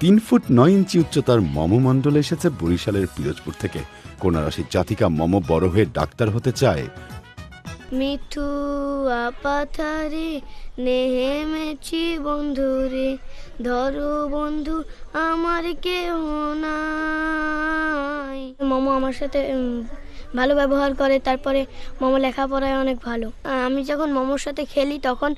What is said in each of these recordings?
3 foot 9 ইঞ্চি উচ্চতার মম মণ্ডল এসেছে বরিশালের পিরোজপুর থেকে। কন্যা রাশির জাতিকা মম বড় হয়ে ডাক্তার হতে চায়। মিঠু আপাথারে নেমেছি বন্ধুরে, ধরো বন্ধু আমার কেহ নাই। মামা আমার সাথে ভালো ব্যবহার করে, তারপরে মামা লেখাপড়ায় অনেক ভালো। আমি যখন মামার সাথে খেলি তখন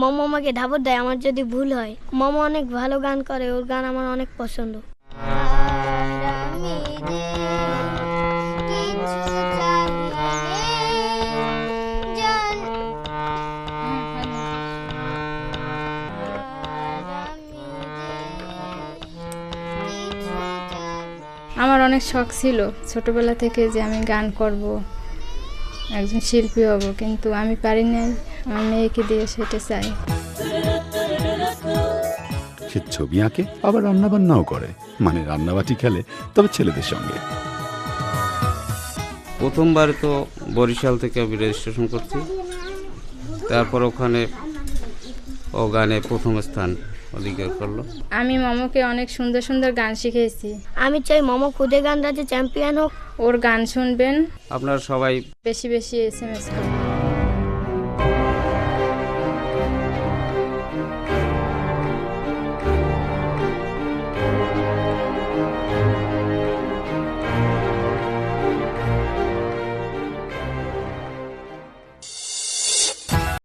মামা আমাকে ধাবর দেয় আমার যদি ভুল হয়। মামা অনেক ভালো গান করে, ওর গান আমার অনেক পছন্দ। আমার অনেক শখ ছিল ছোটবেলা থেকে যে আমি গান করব, একজন শিল্পী হব, কিন্তু আমি পারি নাই। আমার মেয়েকে দিয়ে সেটা চাই। সে ছবি আঁকে, আবার রান্নাবান্নাও করে, মানে রান্নাবাটি খেলে, তবে ছেলেদের সঙ্গে। প্রথমবার তো বরিশাল থেকে আমি রেজিস্ট্রেশন করছি, তারপর ওখানে ও গানে প্রথম স্থান অধিকার করলো। আমি মামাকে অনেক সুন্দর সুন্দর গান শিখেছি। আমি চাই মামা খুদে গান রাজ্যে চ্যাম্পিয়ন হোক। ওর গান শুনবেন, আপনারা সবাই বেশি বেশি SMS করুন।